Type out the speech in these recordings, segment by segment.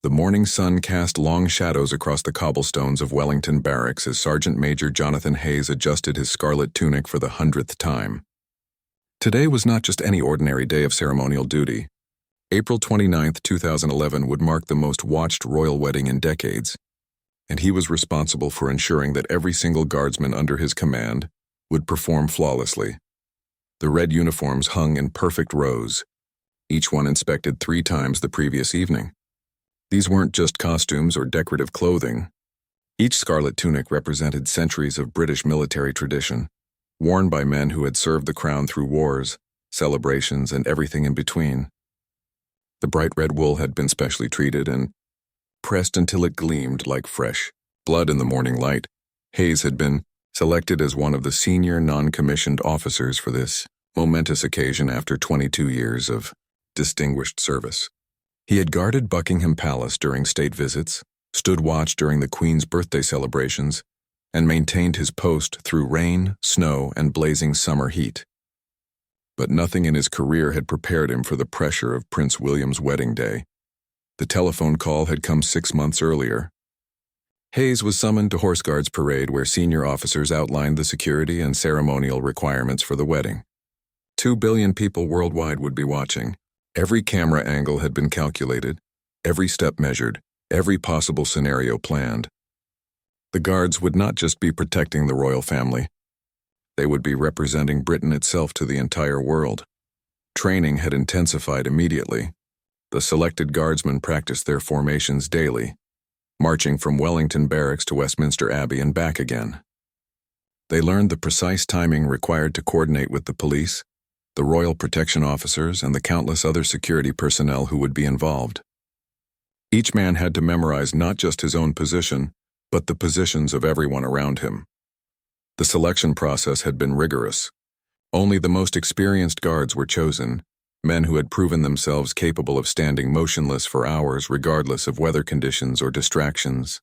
The morning sun cast long shadows across the cobblestones of Wellington Barracks as Sergeant Major Jonathan Hayes adjusted his scarlet tunic for the 100th time. Today was not just any ordinary day of ceremonial duty. April 29, 2011 would mark the most watched royal wedding in decades, and he was responsible for ensuring that every single guardsman under his command would perform flawlessly. The red uniforms hung in perfect rows, each one inspected 3 times the previous evening. These weren't just costumes or decorative clothing. Each scarlet tunic represented centuries of British military tradition, worn by men who had served the crown through wars, celebrations, and everything in between. The bright red wool had been specially treated and pressed until it gleamed like fresh blood in the morning light. Hayes had been selected as one of the senior non-commissioned officers for this momentous occasion after 22 years of distinguished service. He had guarded Buckingham Palace during state visits, stood watch during the Queen's birthday celebrations, and maintained his post through rain, snow, and blazing summer heat. But nothing in his career had prepared him for the pressure of Prince William's wedding day. The telephone call had come 6 months earlier. Hayes was summoned to Horse Guards Parade, where senior officers outlined the security and ceremonial requirements for the wedding. 2 billion people worldwide would be watching. Every camera angle had been calculated, every step measured, every possible scenario planned. The guards would not just be protecting the royal family. They would be representing Britain itself to the entire world. Training had intensified immediately. The selected guardsmen practiced their formations daily, marching from Wellington Barracks to Westminster Abbey and back again. They learned the precise timing required to coordinate with the police, the royal protection officers, and the countless other security personnel who would be involved. Each man had to memorize not just his own position, but the positions of everyone around him. The selection process had been rigorous. Only the most experienced guards were chosen, men who had proven themselves capable of standing motionless for hours regardless of weather conditions or distractions.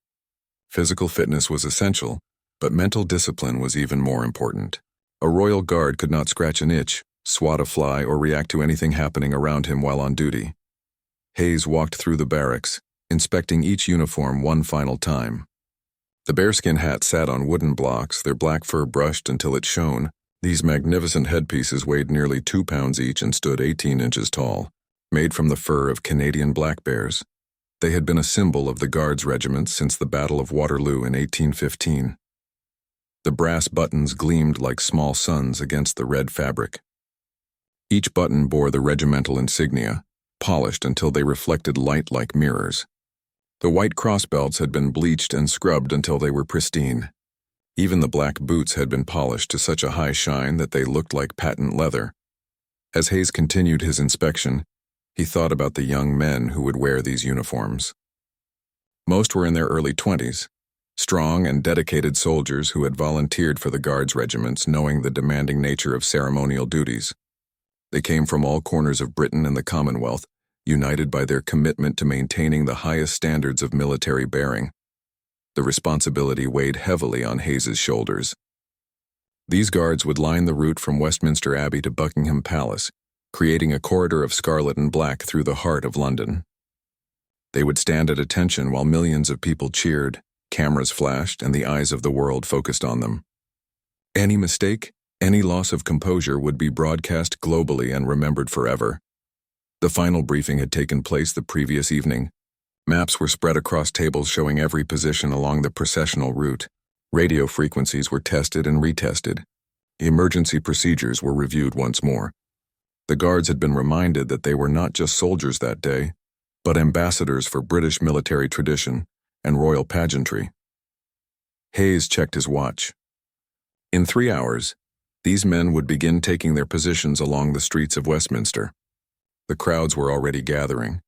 Physical fitness was essential, but mental discipline was even more important. A royal guard could not scratch an itch, swat a fly, or react to anything happening around him while on duty. Hayes walked through the barracks, inspecting each uniform one final time. The bearskin hats sat on wooden blocks, their black fur brushed until it shone. These magnificent headpieces weighed nearly 2 pounds each and stood 18 inches tall, made from the fur of Canadian black bears. They had been a symbol of the Guards Regiment since the Battle of Waterloo in 1815. The brass buttons gleamed like small suns against the red fabric. Each button bore the regimental insignia, polished until they reflected light like mirrors. The white crossbelts had been bleached and scrubbed until they were pristine. Even the black boots had been polished to such a high shine that they looked like patent leather. As Hayes continued his inspection, he thought about the young men who would wear these uniforms. Most were in their early 20s, strong and dedicated soldiers who had volunteered for the Guards regiments, knowing the demanding nature of ceremonial duties. They came from all corners of Britain and the Commonwealth, united by their commitment to maintaining the highest standards of military bearing. The responsibility weighed heavily on Hayes's shoulders. These guards would line the route from Westminster Abbey to Buckingham Palace, creating a corridor of scarlet and black through the heart of London. They would stand at attention while millions of people cheered, cameras flashed, and the eyes of the world focused on them. Any mistake, any loss of composure would be broadcast globally and remembered forever. The final briefing had taken place the previous evening. Maps were spread across tables showing every position along the processional route. Radio frequencies were tested and retested. Emergency procedures were reviewed once more. The guards had been reminded that they were not just soldiers that day, but ambassadors for British military tradition and royal pageantry. Hayes checked his watch. In 3 hours, these men would begin taking their positions along the streets of Westminster. The crowds were already gathering,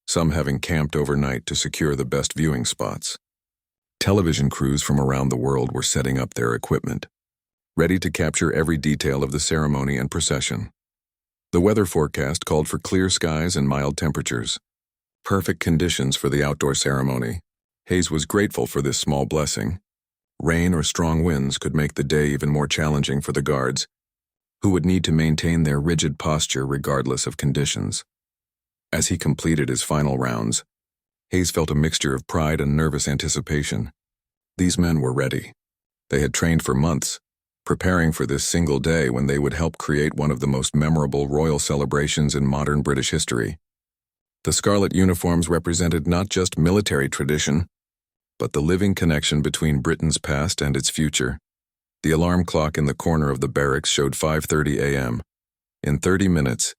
some having camped overnight to secure the best viewing spots. Television crews from around the world were setting up their equipment, ready to capture every detail of the ceremony and procession. The weather forecast called for clear skies and mild temperatures, perfect conditions for the outdoor ceremony. Hayes was grateful for this small blessing. Rain or strong winds could make the day even more challenging for the guards, who would need to maintain their rigid posture regardless of conditions. As he completed his final rounds, Hayes felt a mixture of pride and nervous anticipation. These men were ready. They had trained for months, preparing for this single day when they would help create one of the most memorable royal celebrations in modern British history. The scarlet uniforms represented not just military tradition, but the living connection between Britain's past and its future. The alarm clock in the corner of the barracks showed 5:30 a.m. In 30 minutes,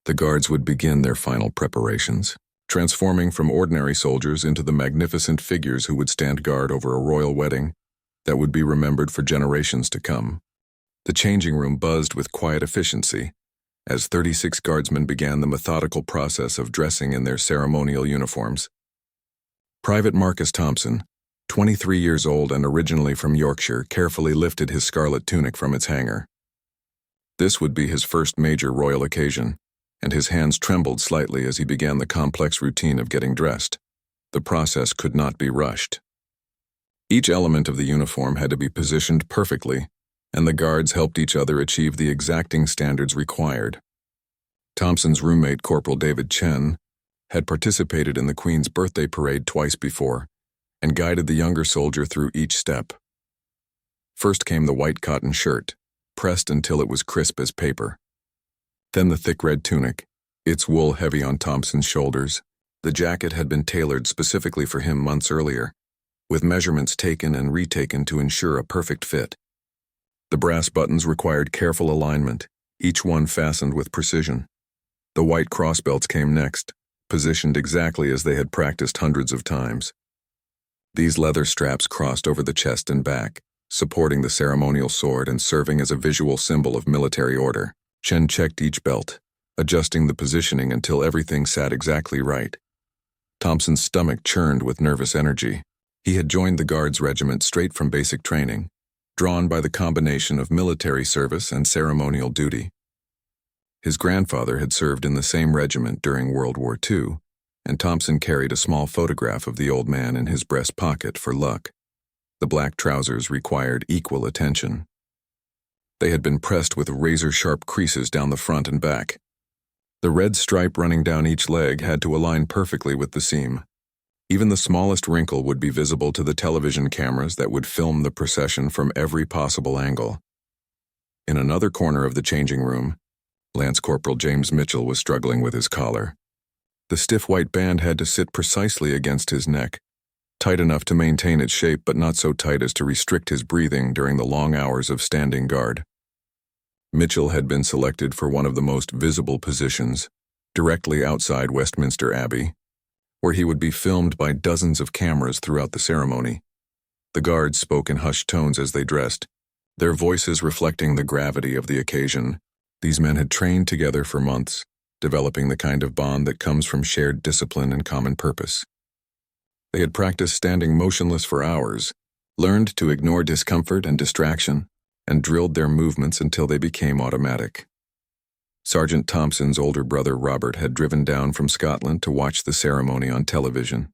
the guards would begin their final preparations, transforming from ordinary soldiers into the magnificent figures who would stand guard over a royal wedding that would be remembered for generations to come. The changing room buzzed with quiet efficiency as 36 guardsmen began the methodical process of dressing in their ceremonial uniforms. Private Marcus Thompson, 23 years old and originally from Yorkshire, carefully lifted his scarlet tunic from its hanger. This would be his first major royal occasion, and his hands trembled slightly as he began the complex routine of getting dressed. The process could not be rushed. Each element of the uniform had to be positioned perfectly, and the guards helped each other achieve the exacting standards required. Thompson's roommate, Corporal David Chen, had participated in the Queen's birthday parade twice before and guided the younger soldier through each step. First came the white cotton shirt, pressed until it was crisp as paper. Then the thick red tunic, its wool heavy on Thompson's shoulders. The jacket had been tailored specifically for him months earlier, with measurements taken and retaken to ensure a perfect fit. The brass buttons required careful alignment, each one fastened with precision. The white crossbelts came next, positioned exactly as they had practiced hundreds of times. These leather straps crossed over the chest and back, supporting the ceremonial sword and serving as a visual symbol of military order. Chen checked each belt, adjusting the positioning until everything sat exactly right. Thompson's stomach churned with nervous energy. He had joined the Guards Regiment straight from basic training, drawn by the combination of military service and ceremonial duty. His grandfather had served in the same regiment during World War II, and Thompson carried a small photograph of the old man in his breast pocket for luck. The black trousers required equal attention. They had been pressed with razor-sharp creases down the front and back. The red stripe running down each leg had to align perfectly with the seam. Even the smallest wrinkle would be visible to the television cameras that would film the procession from every possible angle. In another corner of the changing room, Lance Corporal James Mitchell was struggling with his collar. The stiff white band had to sit precisely against his neck, tight enough to maintain its shape but not so tight as to restrict his breathing during the long hours of standing guard. Mitchell had been selected for one of the most visible positions, directly outside Westminster Abbey, where he would be filmed by dozens of cameras throughout the ceremony. The guards spoke in hushed tones as they dressed, their voices reflecting the gravity of the occasion. These men had trained together for months, developing the kind of bond that comes from shared discipline and common purpose. They had practiced standing motionless for hours, learned to ignore discomfort and distraction, and drilled their movements until they became automatic. Sergeant Thompson's older brother Robert had driven down from Scotland to watch the ceremony on television.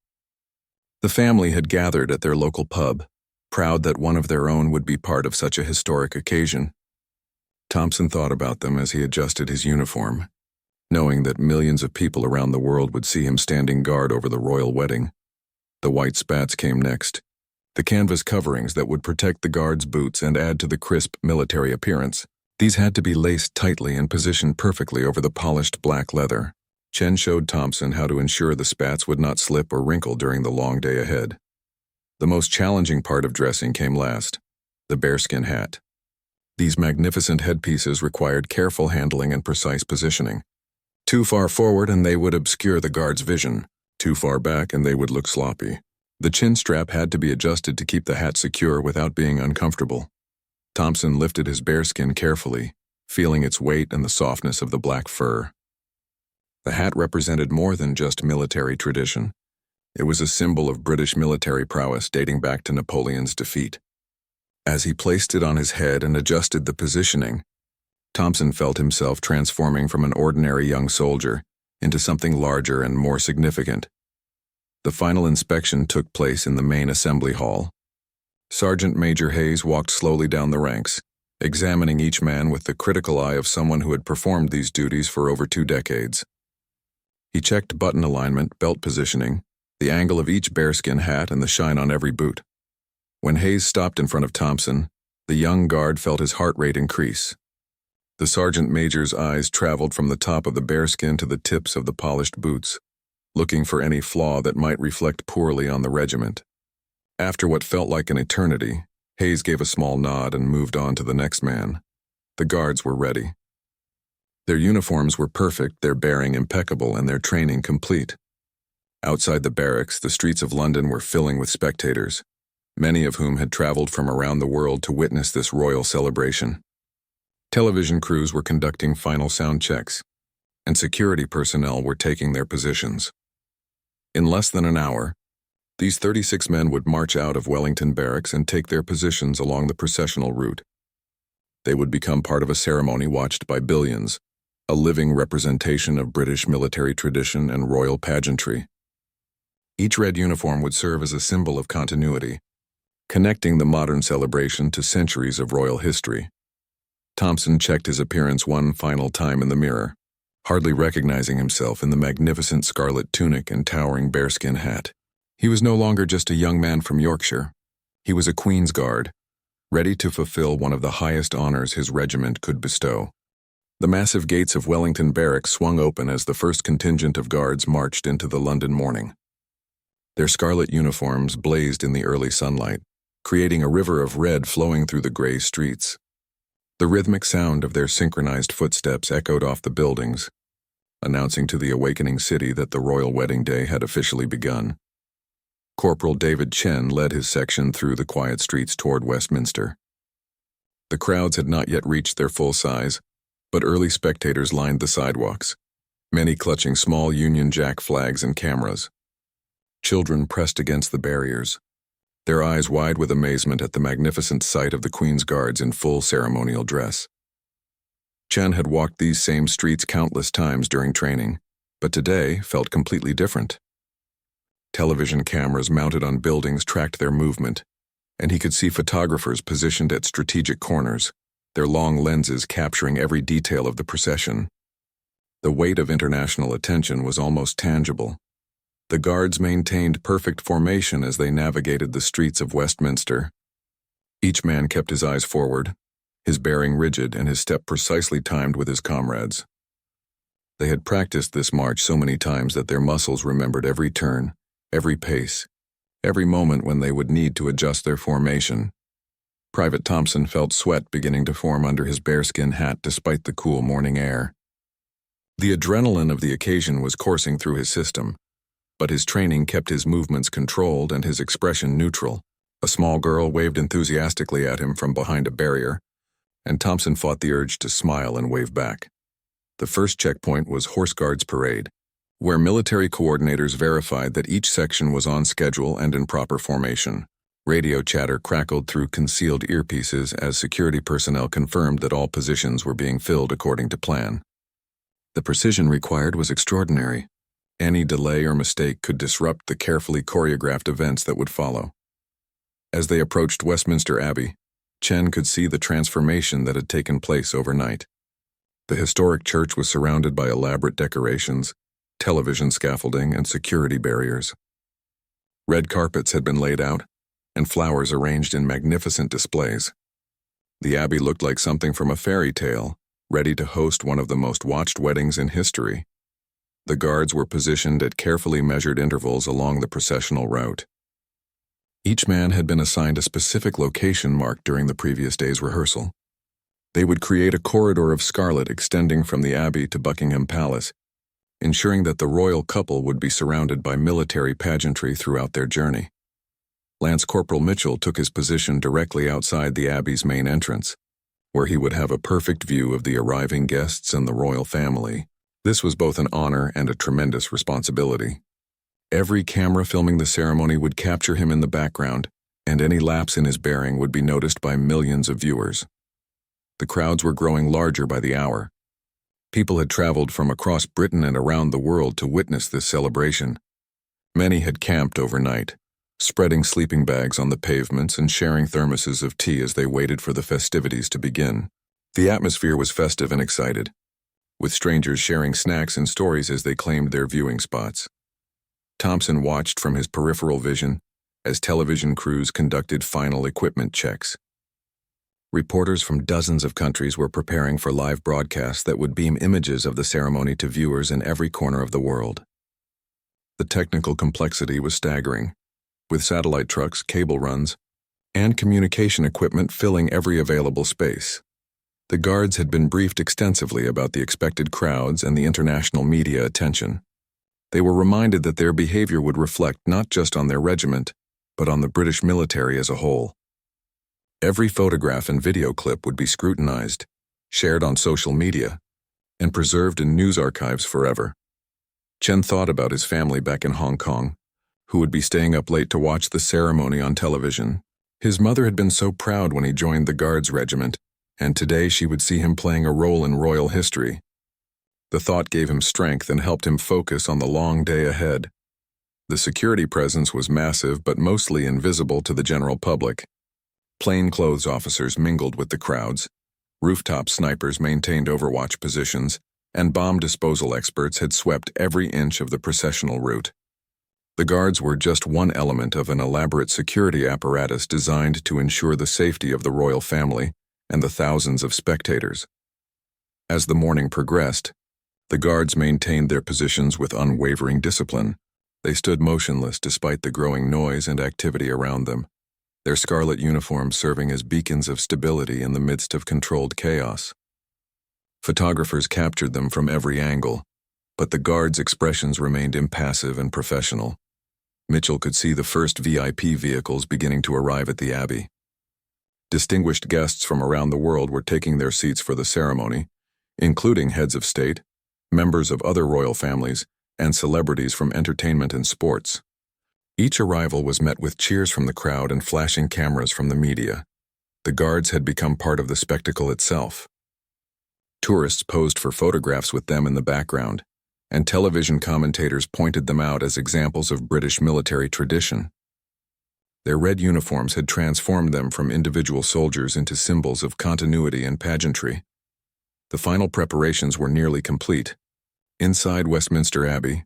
The family had gathered at their local pub, proud that one of their own would be part of such a historic occasion. Thompson thought about them as he adjusted his uniform, knowing that millions of people around the world would see him standing guard over the royal wedding. The white spats came next, the canvas coverings that would protect the guards' boots and add to the crisp military appearance. These had to be laced tightly and positioned perfectly over the polished black leather. Chen showed Thompson how to ensure the spats would not slip or wrinkle during the long day ahead. The most challenging part of dressing came last, the bearskin hat. These magnificent headpieces required careful handling and precise positioning. Too far forward and they would obscure the guard's vision. Too far back and they would look sloppy. The chin strap had to be adjusted to keep the hat secure without being uncomfortable. Thompson lifted his bearskin carefully, feeling its weight and the softness of the black fur. The hat represented more than just military tradition. It was a symbol of British military prowess dating back to Napoleon's defeat. As he placed it on his head and adjusted the positioning, Thompson felt himself transforming from an ordinary young soldier into something larger and more significant. The final inspection took place in the main assembly hall. Sergeant Major Hayes walked slowly down the ranks, examining each man with the critical eye of someone who had performed these duties for over 2 decades. He checked button alignment, belt positioning, the angle of each bearskin hat and the shine on every boot. When Hayes stopped in front of Thompson, the young guard felt his heart rate increase. The sergeant major's eyes traveled from the top of the bearskin to the tips of the polished boots, looking for any flaw that might reflect poorly on the regiment. After what felt like an eternity, Hayes gave a small nod and moved on to the next man. The guards were ready. Their uniforms were perfect, their bearing impeccable, and their training complete. Outside the barracks, the streets of London were filling with spectators, many of whom had traveled from around the world to witness this royal celebration. Television crews were conducting final sound checks, and security personnel were taking their positions. In less than an hour, these 36 men would march out of Wellington Barracks and take their positions along the processional route. They would become part of a ceremony watched by billions, a living representation of British military tradition and royal pageantry. Each red uniform would serve as a symbol of continuity, connecting the modern celebration to centuries of royal history. Thompson checked his appearance one final time in the mirror, hardly recognizing himself in the magnificent scarlet tunic and towering bearskin hat. He was no longer just a young man from Yorkshire. He was a Queen's Guard, ready to fulfill one of the highest honors his regiment could bestow. The massive gates of Wellington Barracks swung open as the first contingent of guards marched into the London morning. Their scarlet uniforms blazed in the early sunlight, creating a river of red flowing through the gray streets. The rhythmic sound of their synchronized footsteps echoed off the buildings, announcing to the awakening city that the royal wedding day had officially begun. Corporal David Chen led his section through the quiet streets toward Westminster. The crowds had not yet reached their full size, but early spectators lined the sidewalks, many clutching small Union Jack flags and cameras. Children pressed against the barriers, their eyes wide with amazement at the magnificent sight of the Queen's Guards in full ceremonial dress. Chen had walked these same streets countless times during training, but today felt completely different. Television cameras mounted on buildings tracked their movement, and he could see photographers positioned at strategic corners, their long lenses capturing every detail of the procession. The weight of international attention was almost tangible. The guards maintained perfect formation as they navigated the streets of Westminster. Each man kept his eyes forward, his bearing rigid and his step precisely timed with his comrades. They had practiced this march so many times that their muscles remembered every turn, every pace, every moment when they would need to adjust their formation. Private Thompson felt sweat beginning to form under his bearskin hat despite the cool morning air. The adrenaline of the occasion was coursing through his system, but his training kept his movements controlled and his expression neutral. A small girl waved enthusiastically at him from behind a barrier, and Thompson fought the urge to smile and wave back. The first checkpoint was Horse Guards Parade, where military coordinators verified that each section was on schedule and in proper formation. Radio chatter crackled through concealed earpieces as security personnel confirmed that all positions were being filled according to plan. The precision required was extraordinary. Any delay or mistake could disrupt the carefully choreographed events that would follow. As they approached Westminster Abbey, Chen could see the transformation that had taken place overnight. The historic church was surrounded by elaborate decorations, television scaffolding, and security barriers. Red carpets had been laid out, and flowers arranged in magnificent displays. The abbey looked like something from a fairy tale, ready to host one of the most watched weddings in history. The guards were positioned at carefully measured intervals along the processional route. Each man had been assigned a specific location marked during the previous day's rehearsal. They would create a corridor of scarlet extending from the Abbey to Buckingham Palace, ensuring that the royal couple would be surrounded by military pageantry throughout their journey. Lance Corporal Mitchell took his position directly outside the Abbey's main entrance, where he would have a perfect view of the arriving guests and the royal family. This was both an honor and a tremendous responsibility. Every camera filming the ceremony would capture him in the background, and any lapse in his bearing would be noticed by millions of viewers. The crowds were growing larger by the hour. People had traveled from across Britain and around the world to witness this celebration. Many had camped overnight, spreading sleeping bags on the pavements and sharing thermoses of tea as they waited for the festivities to begin. The atmosphere was festive and excited, with strangers sharing snacks and stories as they claimed their viewing spots. Thompson watched from his peripheral vision as television crews conducted final equipment checks. Reporters from dozens of countries were preparing for live broadcasts that would beam images of the ceremony to viewers in every corner of the world. The technical complexity was staggering, with satellite trucks, cable runs, and communication equipment filling every available space. The guards had been briefed extensively about the expected crowds and the international media attention. They were reminded that their behavior would reflect not just on their regiment, but on the British military as a whole. Every photograph and video clip would be scrutinized, shared on social media, and preserved in news archives forever. Chen thought about his family back in Hong Kong, who would be staying up late to watch the ceremony on television. His mother had been so proud when he joined the Guards Regiment, and today she would see him playing a role in royal history. The thought gave him strength and helped him focus on the long day ahead. The security presence was massive but mostly invisible to the general public. Plainclothes officers mingled with the crowds, rooftop snipers maintained overwatch positions, and bomb disposal experts had swept every inch of the processional route. The guards were just one element of an elaborate security apparatus designed to ensure the safety of the royal family and the thousands of spectators. As the morning progressed, the guards maintained their positions with unwavering discipline. They stood motionless despite the growing noise and activity around them, their scarlet uniforms serving as beacons of stability in the midst of controlled chaos. Photographers captured them from every angle, but the guards' expressions remained impassive and professional. Mitchell could see the first VIP vehicles beginning to arrive at the Abbey. Distinguished guests from around the world were taking their seats for the ceremony, including heads of state, members of other royal families, and celebrities from entertainment and sports. Each arrival was met with cheers from the crowd and flashing cameras from the media. The guards had become part of the spectacle itself. Tourists posed for photographs with them in the background, and television commentators pointed them out as examples of British military tradition. Their red uniforms had transformed them from individual soldiers into symbols of continuity and pageantry. The final preparations were nearly complete. Inside Westminster Abbey,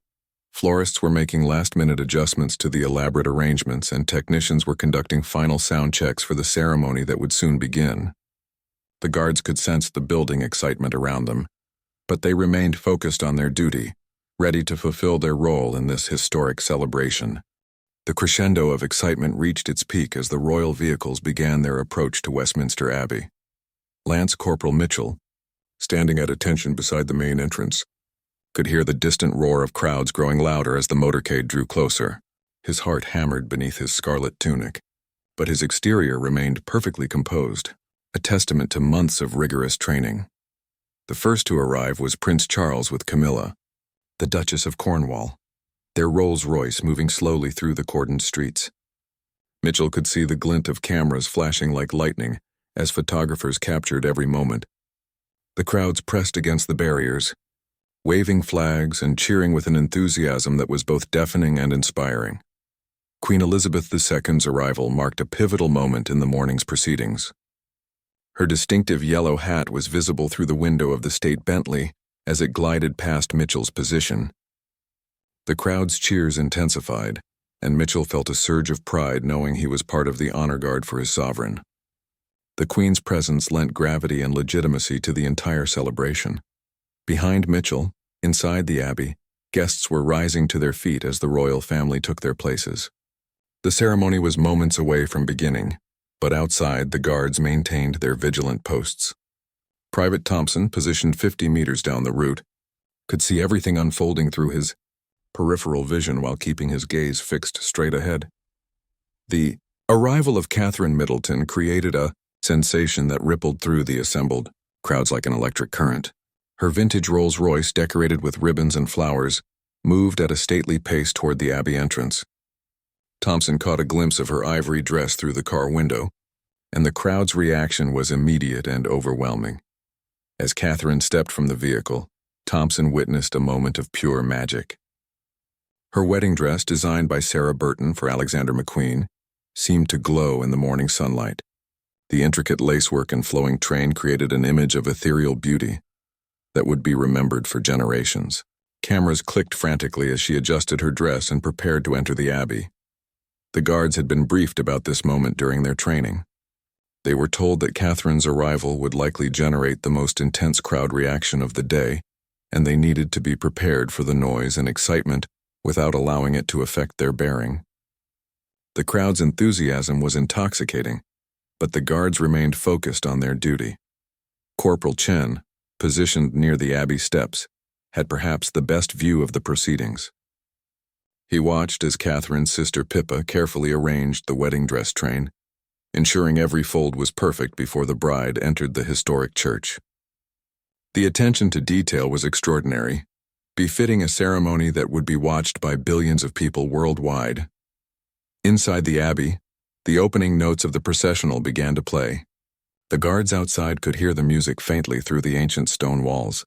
florists were making last-minute adjustments to the elaborate arrangements, and technicians were conducting final sound checks for the ceremony that would soon begin. The guards could sense the building excitement around them, but they remained focused on their duty, ready to fulfill their role in this historic celebration. The crescendo of excitement reached its peak as the royal vehicles began their approach to Westminster Abbey. Lance Corporal Mitchell, standing at attention beside the main entrance, could hear the distant roar of crowds growing louder as the motorcade drew closer. His heart hammered beneath his scarlet tunic, but his exterior remained perfectly composed, a testament to months of rigorous training. The first to arrive was Prince Charles with Camilla, the Duchess of Cornwall, their Rolls-Royce moving slowly through the cordoned streets. Mitchell could see the glint of cameras flashing like lightning as photographers captured every moment. The crowds pressed against the barriers, waving flags and cheering with an enthusiasm that was both deafening and inspiring. Queen Elizabeth II's arrival marked a pivotal moment in the morning's proceedings. Her distinctive yellow hat was visible through the window of the state Bentley as it glided past Mitchell's position. The crowd's cheers intensified, and Mitchell felt a surge of pride knowing he was part of the honor guard for his sovereign. The Queen's presence lent gravity and legitimacy to the entire celebration. Behind Mitchell, inside the Abbey, guests were rising to their feet as the royal family took their places. The ceremony was moments away from beginning, but outside the guards maintained their vigilant posts. Private Thompson, positioned 50 meters down the route, could see everything unfolding through his peripheral vision while keeping his gaze fixed straight ahead. The arrival of Catherine Middleton created a sensation that rippled through the assembled crowds like an electric current. Her vintage Rolls-Royce, decorated with ribbons and flowers, moved at a stately pace toward the Abbey entrance. Thompson caught a glimpse of her ivory dress through the car window, and the crowd's reaction was immediate and overwhelming. As Catherine stepped from the vehicle, Thompson witnessed a moment of pure magic. Her wedding dress, designed by Sarah Burton for Alexander McQueen, seemed to glow in the morning sunlight. The intricate lacework and flowing train created an image of ethereal beauty that would be remembered for generations. Cameras clicked frantically as she adjusted her dress and prepared to enter the Abbey. The guards had been briefed about this moment during their training. They were told that Catherine's arrival would likely generate the most intense crowd reaction of the day, and they needed to be prepared for the noise and excitement without allowing it to affect their bearing. The crowd's enthusiasm was intoxicating, but the guards remained focused on their duty. Corporal Chen, positioned near the Abbey steps, had perhaps the best view of the proceedings. He watched as Catherine's sister Pippa carefully arranged the wedding dress train, ensuring every fold was perfect before the bride entered the historic church. The attention to detail was extraordinary, befitting a ceremony that would be watched by billions of people worldwide. Inside the Abbey, the opening notes of the processional began to play. The guards outside could hear the music faintly through the ancient stone walls,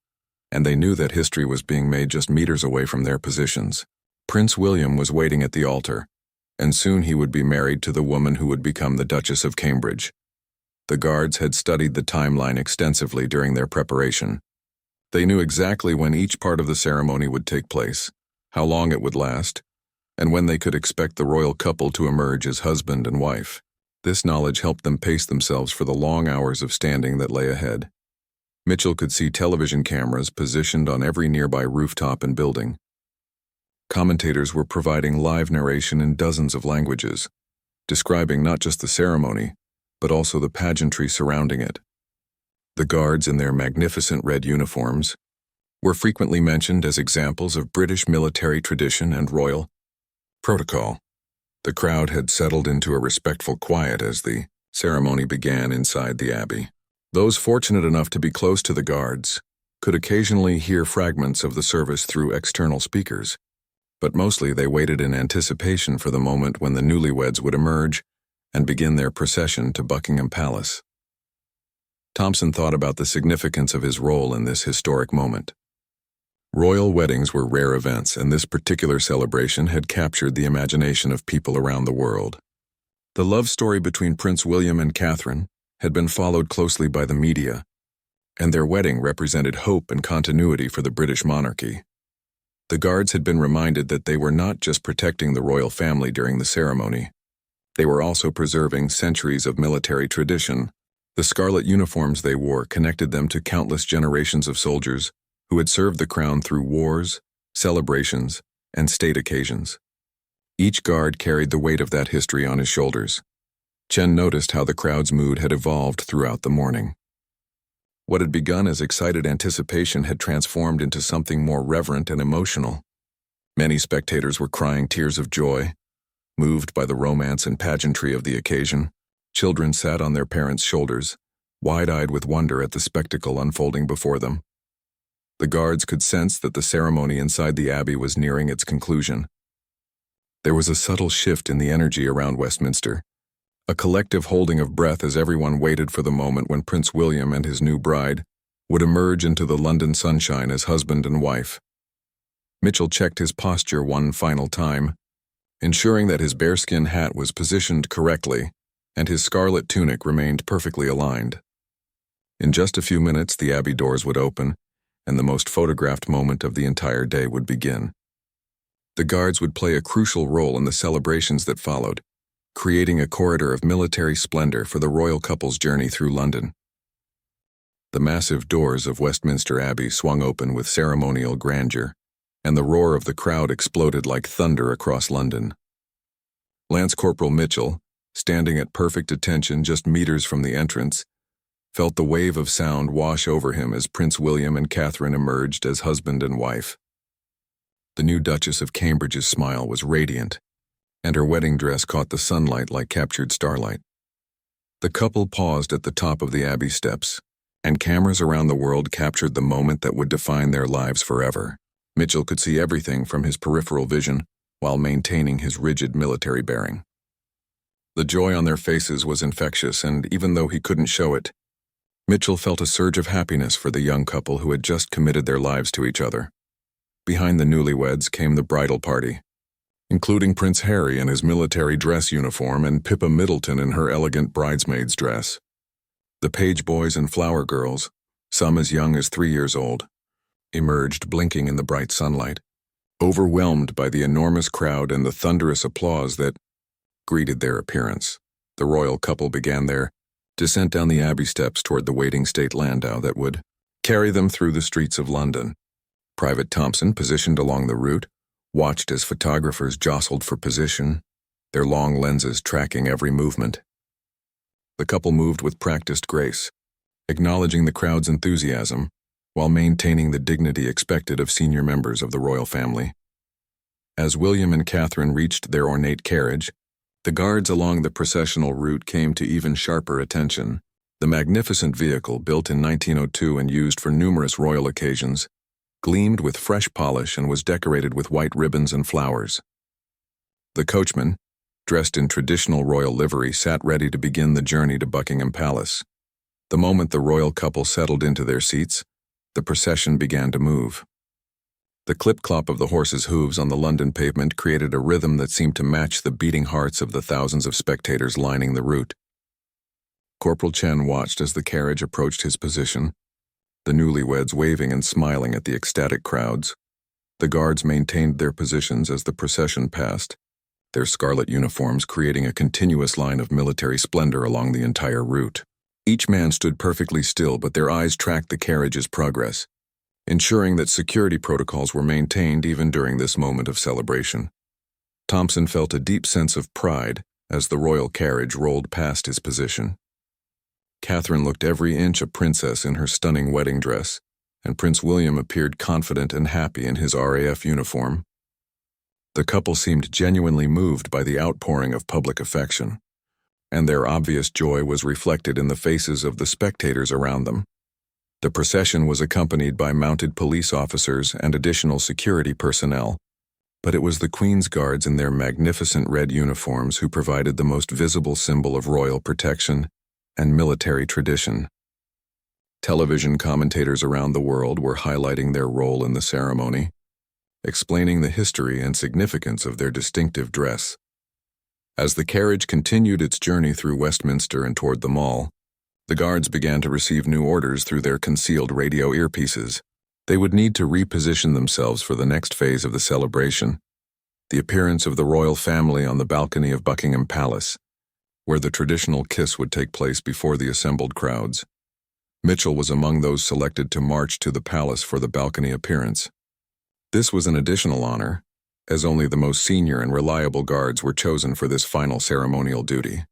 and they knew that history was being made just meters away from their positions. Prince William was waiting at the altar, and soon he would be married to the woman who would become the Duchess of Cambridge. The guards had studied the timeline extensively during their preparation. They knew exactly when each part of the ceremony would take place, how long it would last, and when they could expect the royal couple to emerge as husband and wife. This knowledge helped them pace themselves for the long hours of standing that lay ahead. Mitchell could see television cameras positioned on every nearby rooftop and building. Commentators were providing live narration in dozens of languages, describing not just the ceremony, but also the pageantry surrounding it. The guards in their magnificent red uniforms were frequently mentioned as examples of British military tradition and royal protocol. The crowd had settled into a respectful quiet as the ceremony began inside the Abbey. Those fortunate enough to be close to the guards could occasionally hear fragments of the service through external speakers, but mostly they waited in anticipation for the moment when the newlyweds would emerge and begin their procession to Buckingham Palace. Thompson thought about the significance of his role in this historic moment. Royal weddings were rare events, and this particular celebration had captured the imagination of people around the world. The love story between Prince William and Catherine had been followed closely by the media, and their wedding represented hope and continuity for the British monarchy. The guards had been reminded that they were not just protecting the royal family during the ceremony. They were also preserving centuries of military tradition. The scarlet uniforms they wore connected them to countless generations of soldiers who had served the crown through wars, celebrations, and state occasions. Each guard carried the weight of that history on his shoulders. Chen noticed how the crowd's mood had evolved throughout the morning. What had begun as excited anticipation had transformed into something more reverent and emotional. Many spectators were crying tears of joy, moved by the romance and pageantry of the occasion. Children sat on their parents' shoulders, wide-eyed with wonder at the spectacle unfolding before them. The guards could sense that the ceremony inside the Abbey was nearing its conclusion. There was a subtle shift in the energy around Westminster, a collective holding of breath as everyone waited for the moment when Prince William and his new bride would emerge into the London sunshine as husband and wife. Mitchell checked his posture one final time, ensuring that his bearskin hat was positioned correctly and his scarlet tunic remained perfectly aligned. In just a few minutes, the Abbey doors would open, and the most photographed moment of the entire day would begin. The guards would play a crucial role in the celebrations that followed, creating a corridor of military splendor for the royal couple's journey through London. The massive doors of Westminster Abbey swung open with ceremonial grandeur, and the roar of the crowd exploded like thunder across London. Lance Corporal Mitchell, standing at perfect attention just meters from the entrance, felt the wave of sound wash over him as Prince William and Catherine emerged as husband and wife. The new Duchess of Cambridge's smile was radiant, and her wedding dress caught the sunlight like captured starlight. The couple paused at the top of the Abbey steps, and cameras around the world captured the moment that would define their lives forever. Mitchell could see everything from his peripheral vision while maintaining his rigid military bearing. The joy on their faces was infectious, and even though he couldn't show it, Mitchell felt a surge of happiness for the young couple who had just committed their lives to each other. Behind the newlyweds came the bridal party, including Prince Harry in his military dress uniform and Pippa Middleton in her elegant bridesmaid's dress. The page boys and flower girls, some as young as 3 years old, emerged blinking in the bright sunlight, overwhelmed by the enormous crowd and the thunderous applause that greeted their appearance. The royal couple began their descent down the Abbey steps toward the waiting state landau that would carry them through the streets of London. Private Thompson, positioned along the route, watched as photographers jostled for position, their long lenses tracking every movement. The couple moved with practiced grace, acknowledging the crowd's enthusiasm while maintaining the dignity expected of senior members of the royal family. As William and Catherine reached their ornate carriage, the guards along the processional route came to even sharper attention. The magnificent vehicle, built in 1902 and used for numerous royal occasions, gleamed with fresh polish and was decorated with white ribbons and flowers. The coachman, dressed in traditional royal livery, sat ready to begin the journey to Buckingham Palace. The moment the royal couple settled into their seats, the procession began to move. The clip-clop of the horses' hooves on the London pavement created a rhythm that seemed to match the beating hearts of the thousands of spectators lining the route. Corporal Chen watched as the carriage approached his position, the newlyweds waving and smiling at the ecstatic crowds. The guards maintained their positions as the procession passed, their scarlet uniforms creating a continuous line of military splendor along the entire route. Each man stood perfectly still, but their eyes tracked the carriage's progress, ensuring that security protocols were maintained even during this moment of celebration. Thompson felt a deep sense of pride as the royal carriage rolled past his position. Catherine looked every inch a princess in her stunning wedding dress, and Prince William appeared confident and happy in his RAF uniform. The couple seemed genuinely moved by the outpouring of public affection, and their obvious joy was reflected in the faces of the spectators around them. The procession was accompanied by mounted police officers and additional security personnel, but it was the Queen's Guards in their magnificent red uniforms who provided the most visible symbol of royal protection and military tradition. Television commentators around the world were highlighting their role in the ceremony, explaining the history and significance of their distinctive dress. As the carriage continued its journey through Westminster and toward the Mall, the guards began to receive new orders through their concealed radio earpieces. They would need to reposition themselves for the next phase of the celebration, the appearance of the royal family on the balcony of Buckingham Palace, where the traditional kiss would take place before the assembled crowds. Mitchell was among those selected to march to the palace for the balcony appearance. This was an additional honor, as only the most senior and reliable guards were chosen for this final ceremonial duty.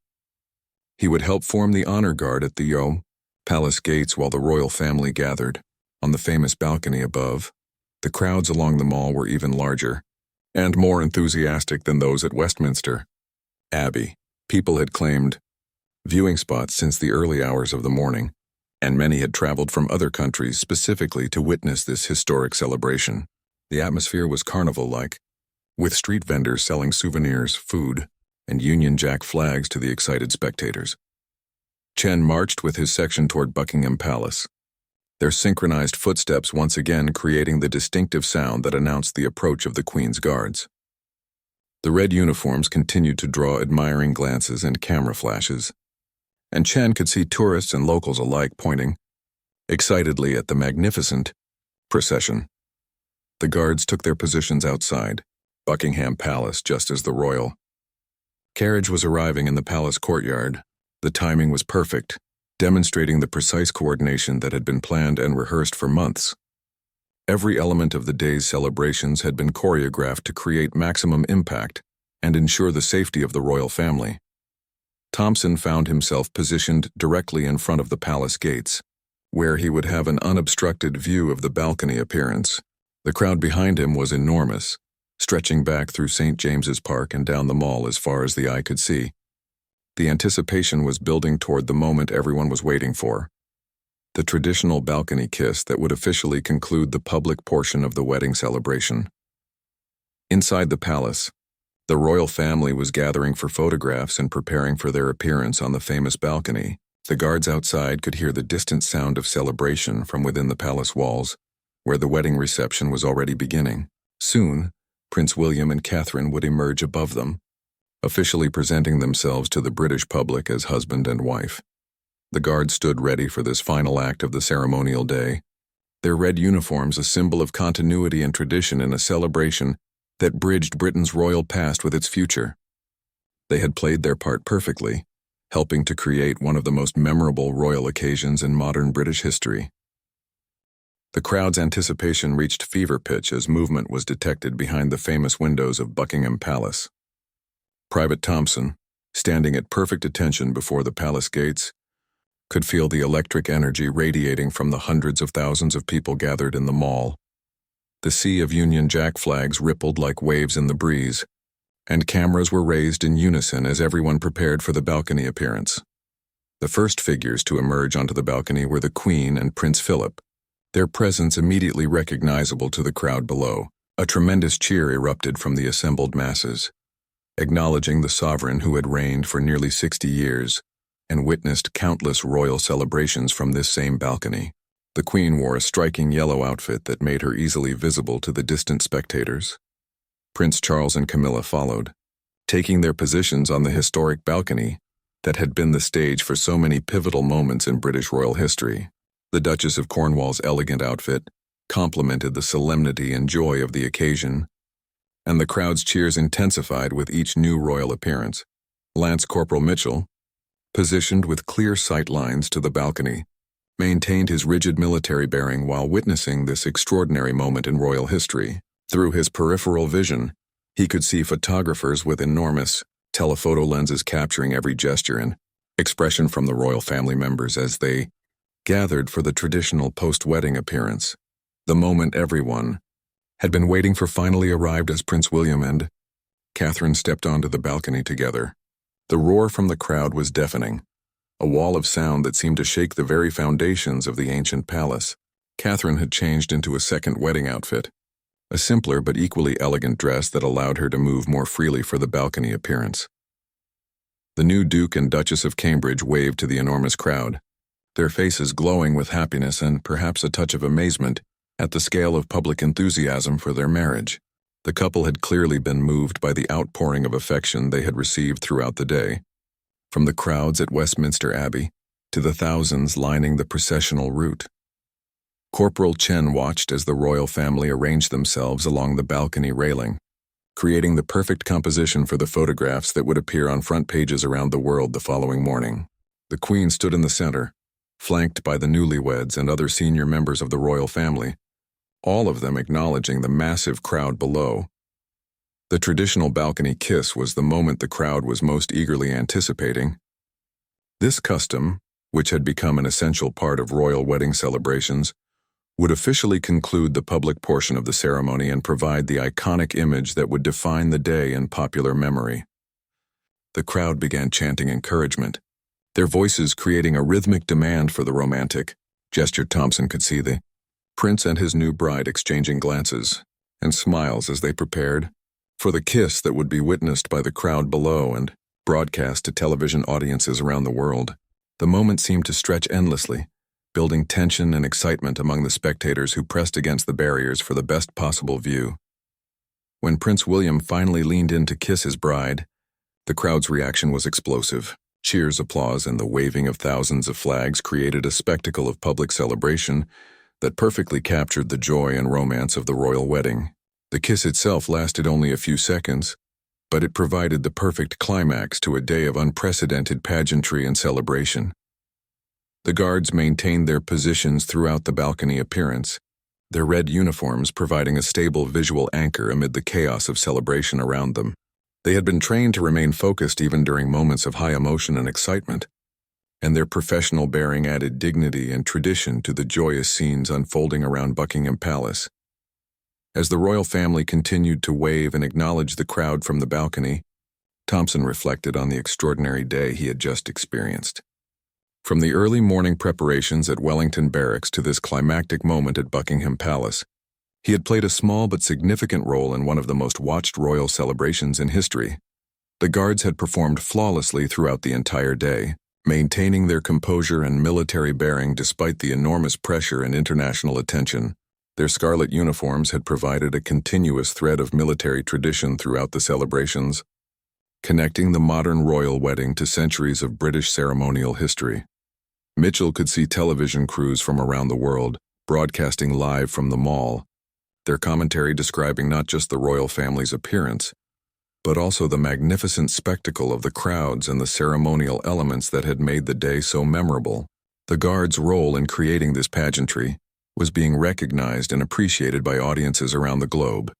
He would help form the honor guard at the palace gates while the royal family gathered. On the famous balcony above, the crowds along the Mall were even larger and more enthusiastic than those at Westminster Abbey. People had claimed viewing spots since the early hours of the morning, and many had traveled from other countries specifically to witness this historic celebration. The atmosphere was carnival-like, with street vendors selling souvenirs, food, and Union Jack flags to the excited spectators. Chen marched with his section toward Buckingham Palace, their synchronized footsteps once again creating the distinctive sound that announced the approach of the Queen's Guards. The red uniforms continued to draw admiring glances and camera flashes, and Chen could see tourists and locals alike pointing excitedly at the magnificent procession. The guards took their positions outside Buckingham Palace just as the royal carriage was arriving in the palace courtyard. The timing was perfect, demonstrating the precise coordination that had been planned and rehearsed for months. Every element of the day's celebrations had been choreographed to create maximum impact and ensure the safety of the royal family. Thompson found himself positioned directly in front of the palace gates, where he would have an unobstructed view of the balcony appearance. The crowd behind him was enormous, stretching back through St. James's Park and down the Mall as far as the eye could see. The anticipation was building toward the moment everyone was waiting for, the traditional balcony kiss that would officially conclude the public portion of the wedding celebration. Inside the palace, the royal family was gathering for photographs and preparing for their appearance on the famous balcony. The guards outside could hear the distant sound of celebration from within the palace walls, where the wedding reception was already beginning. Soon, Prince William and Catherine would emerge above them, officially presenting themselves to the British public as husband and wife. The guards stood ready for this final act of the ceremonial day, their red uniforms a symbol of continuity and tradition in a celebration that bridged Britain's royal past with its future. They had played their part perfectly, helping to create one of the most memorable royal occasions in modern British history. The crowd's anticipation reached fever pitch as movement was detected behind the famous windows of Buckingham Palace. Private Thompson, standing at perfect attention before the palace gates, could feel the electric energy radiating from the hundreds of thousands of people gathered in the mall. The sea of Union Jack flags rippled like waves in the breeze, and cameras were raised in unison as everyone prepared for the balcony appearance. The first figures to emerge onto the balcony were the Queen and Prince Philip, their presence immediately recognizable to the crowd below. A tremendous cheer erupted from the assembled masses, acknowledging the sovereign who had reigned for nearly 60 years and witnessed countless royal celebrations from this same balcony. The Queen wore a striking yellow outfit that made her easily visible to the distant spectators. Prince Charles and Camilla followed, taking their positions on the historic balcony that had been the stage for so many pivotal moments in British royal history. The Duchess of Cornwall's elegant outfit complemented the solemnity and joy of the occasion, and the crowd's cheers intensified with each new royal appearance. Lance Corporal Mitchell, positioned with clear sight lines to the balcony, maintained his rigid military bearing while witnessing this extraordinary moment in royal history. Through his peripheral vision, he could see photographers with enormous telephoto lenses capturing every gesture and expression from the royal family members as they gathered for the traditional post-wedding appearance. The moment everyone had been waiting for finally arrived as Prince William and Catherine stepped onto the balcony together. The roar from the crowd was deafening, a wall of sound that seemed to shake the very foundations of the ancient palace. Catherine had changed into a second wedding outfit, a simpler but equally elegant dress that allowed her to move more freely for the balcony appearance. The new Duke and Duchess of Cambridge waved to the enormous crowd, their faces glowing with happiness and perhaps a touch of amazement at the scale of public enthusiasm for their marriage. The couple had clearly been moved by the outpouring of affection they had received throughout the day, from the crowds at Westminster Abbey to the thousands lining the processional route. Corporal Chen watched as the royal family arranged themselves along the balcony railing, creating the perfect composition for the photographs that would appear on front pages around the world the following morning. The Queen stood in the center, flanked by the newlyweds and other senior members of the royal family, all of them acknowledging the massive crowd below. The traditional balcony kiss was the moment the crowd was most eagerly anticipating. This custom, which had become an essential part of royal wedding celebrations, would officially conclude the public portion of the ceremony and provide the iconic image that would define the day in popular memory. The crowd began chanting encouragement, their voices creating a rhythmic demand for the romantic gesture. Thompson could see the Prince and his new bride exchanging glances and smiles as they prepared for the kiss that would be witnessed by the crowd below and broadcast to television audiences around the world. The moment seemed to stretch endlessly, building tension and excitement among the spectators who pressed against the barriers for the best possible view. When Prince William finally leaned in to kiss his bride, the crowd's reaction was explosive. Cheers, applause, and the waving of thousands of flags created a spectacle of public celebration that perfectly captured the joy and romance of the royal wedding. The kiss itself lasted only a few seconds, but it provided the perfect climax to a day of unprecedented pageantry and celebration. The guards maintained their positions throughout the balcony appearance, their red uniforms providing a stable visual anchor amid the chaos of celebration around them. They had been trained to remain focused even during moments of high emotion and excitement, and their professional bearing added dignity and tradition to the joyous scenes unfolding around Buckingham Palace. As the royal family continued to wave and acknowledge the crowd from the balcony, Thompson reflected on the extraordinary day he had just experienced. From the early morning preparations at Wellington Barracks to this climactic moment at Buckingham Palace, he had played a small but significant role in one of the most watched royal celebrations in history. The guards had performed flawlessly throughout the entire day, maintaining their composure and military bearing despite the enormous pressure and international attention. Their scarlet uniforms had provided a continuous thread of military tradition throughout the celebrations, connecting the modern royal wedding to centuries of British ceremonial history. Mitchell could see television crews from around the world, broadcasting live from the mall, their commentary describing not just the royal family's appearance, but also the magnificent spectacle of the crowds and the ceremonial elements that had made the day so memorable. The Guard's role in creating this pageantry was being recognized and appreciated by audiences around the globe.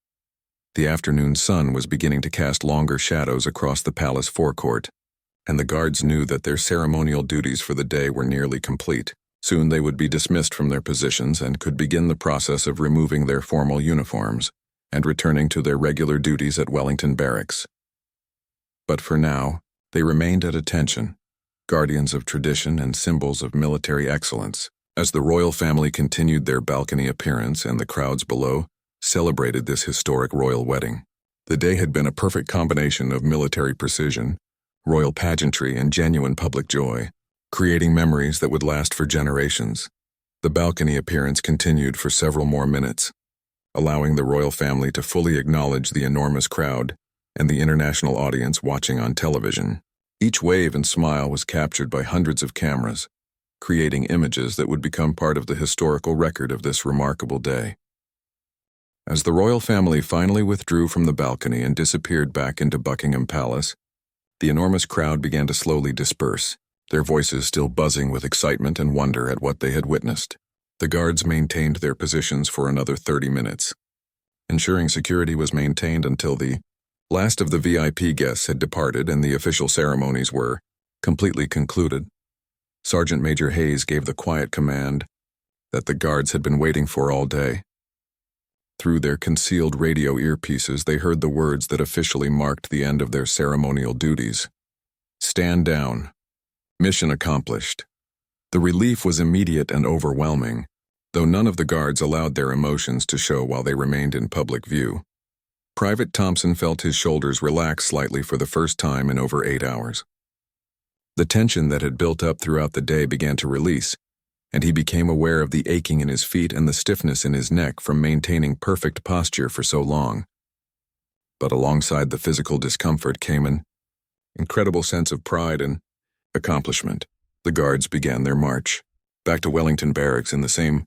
The afternoon sun was beginning to cast longer shadows across the palace forecourt, and the Guards knew that their ceremonial duties for the day were nearly complete. Soon they would be dismissed from their positions and could begin the process of removing their formal uniforms and returning to their regular duties at Wellington Barracks. But for now, they remained at attention, guardians of tradition and symbols of military excellence, as the royal family continued their balcony appearance and the crowds below celebrated this historic royal wedding. The day had been a perfect combination of military precision, royal pageantry, and genuine public joy, creating memories that would last for generations. The balcony appearance continued for several more minutes, allowing the royal family to fully acknowledge the enormous crowd and the international audience watching on television. Each wave and smile was captured by hundreds of cameras, creating images that would become part of the historical record of this remarkable day. As the royal family finally withdrew from the balcony and disappeared back into Buckingham Palace, the enormous crowd began to slowly disperse, their voices still buzzing with excitement and wonder at what they had witnessed. The Guards maintained their positions for another 30 minutes, ensuring security was maintained until the last of the VIP guests had departed and the official ceremonies were completely concluded. Sergeant Major Hayes gave the quiet command that the Guards had been waiting for all day. Through their concealed radio earpieces, they heard the words that officially marked the end of their ceremonial duties. "Stand down. Mission accomplished." The relief was immediate and overwhelming, though none of the Guards allowed their emotions to show while they remained in public view. Private Thompson felt his shoulders relax slightly for the first time in over 8 hours. The tension that had built up throughout the day began to release, and he became aware of the aching in his feet and the stiffness in his neck from maintaining perfect posture for so long. But alongside the physical discomfort came an incredible sense of pride and accomplishment. The Guards began their march back to Wellington Barracks in the same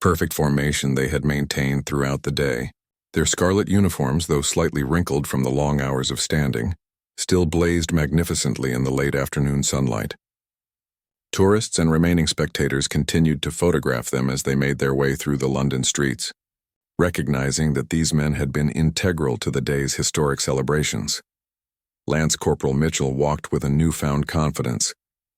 perfect formation they had maintained throughout the day. Their scarlet uniforms, though slightly wrinkled from the long hours of standing, still blazed magnificently in the late afternoon sunlight. Tourists and remaining spectators continued to photograph them as they made their way through the London streets, recognizing that these men had been integral to the day's historic celebrations. Lance Corporal Mitchell walked with a newfound confidence,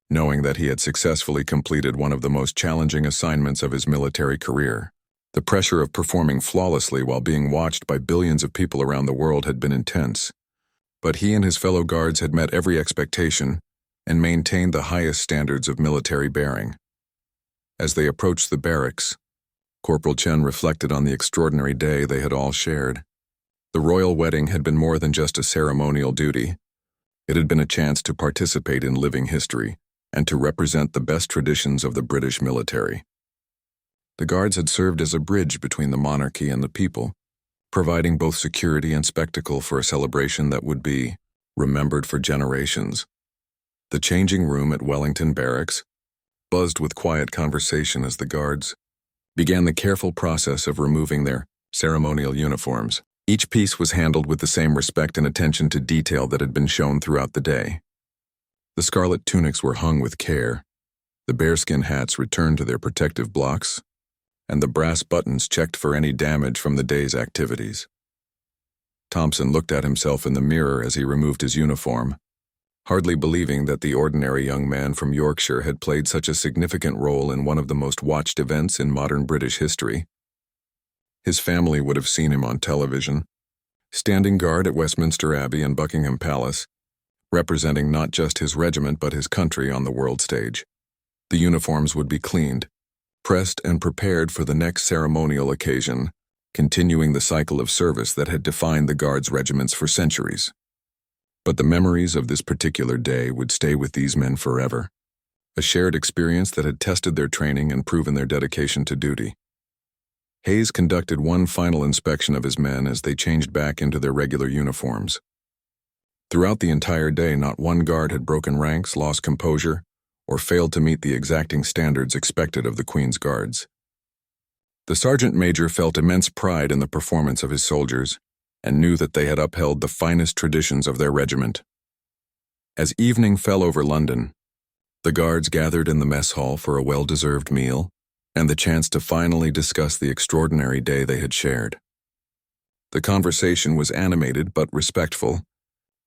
knowing that he had successfully completed one of the most challenging assignments of his military career. The pressure of performing flawlessly while being watched by billions of people around the world had been intense, but he and his fellow Guards had met every expectation and maintained the highest standards of military bearing. As they approached the barracks, Corporal Chen reflected on the extraordinary day they had all shared. The royal wedding had been more than just a ceremonial duty. It had been a chance to participate in living history and to represent the best traditions of the British military. The Guards had served as a bridge between the monarchy and the people, providing both security and spectacle for a celebration that would be remembered for generations. The changing room at Wellington Barracks buzzed with quiet conversation as the Guards began the careful process of removing their ceremonial uniforms. Each piece was handled with the same respect and attention to detail that had been shown throughout the day. The scarlet tunics were hung with care, the bearskin hats returned to their protective blocks, and the brass buttons checked for any damage from the day's activities. Thompson looked at himself in the mirror as he removed his uniform, hardly believing that the ordinary young man from Yorkshire had played such a significant role in one of the most watched events in modern British history. His family would have seen him on television, standing guard at Westminster Abbey and Buckingham Palace, representing not just his regiment but his country on the world stage. The uniforms would be cleaned, pressed and prepared for the next ceremonial occasion, continuing the cycle of service that had defined the Guards' regiments for centuries. But the memories of this particular day would stay with these men forever, a shared experience that had tested their training and proven their dedication to duty. Hayes conducted one final inspection of his men as they changed back into their regular uniforms. Throughout the entire day, not one guard had broken ranks, lost composure, or failed to meet the exacting standards expected of the Queen's Guards. The sergeant major felt immense pride in the performance of his soldiers and knew that they had upheld the finest traditions of their regiment. As evening fell over London, the guards gathered in the mess hall for a well-deserved meal and the chance to finally discuss the extraordinary day they had shared. The conversation was animated but respectful,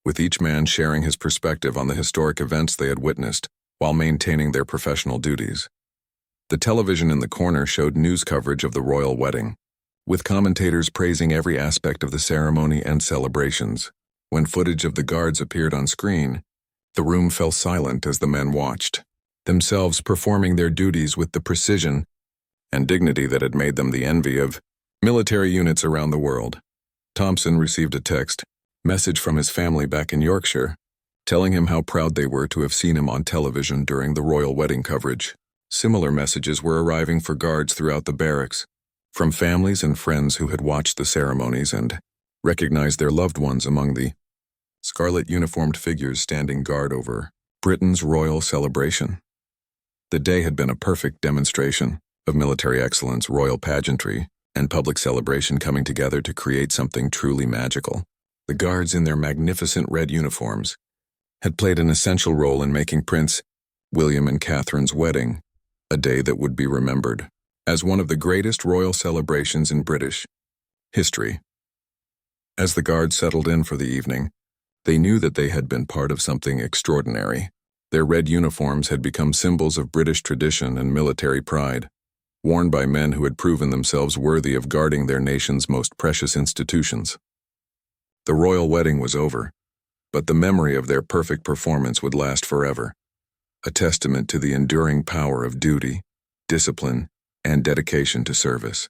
with each man sharing his perspective on the historic events they had witnessed while maintaining their professional duties. The television in the corner showed news coverage of the royal wedding, with commentators praising every aspect of the ceremony and celebrations. When footage of the guards appeared on screen, the room fell silent as the men watched, themselves performing their duties with the precision and dignity that had made them the envy of military units around the world. Thompson received a text message from his family back in Yorkshire, telling him how proud they were to have seen him on television during the royal wedding coverage. Similar messages were arriving for guards throughout the barracks, from families and friends who had watched the ceremonies and recognized their loved ones among the scarlet uniformed figures standing guard over Britain's royal celebration. The day had been a perfect demonstration of military excellence, royal pageantry, and public celebration coming together to create something truly magical. The guards in their magnificent red uniforms had played an essential role in making Prince William and Catherine's wedding a day that would be remembered as one of the greatest royal celebrations in British history. As the guards settled in for the evening, they knew that they had been part of something extraordinary. Their red uniforms had become symbols of British tradition and military pride, worn by men who had proven themselves worthy of guarding their nation's most precious institutions. The royal wedding was over, but the memory of their perfect performance would last forever, a testament to the enduring power of duty, discipline, and dedication to service.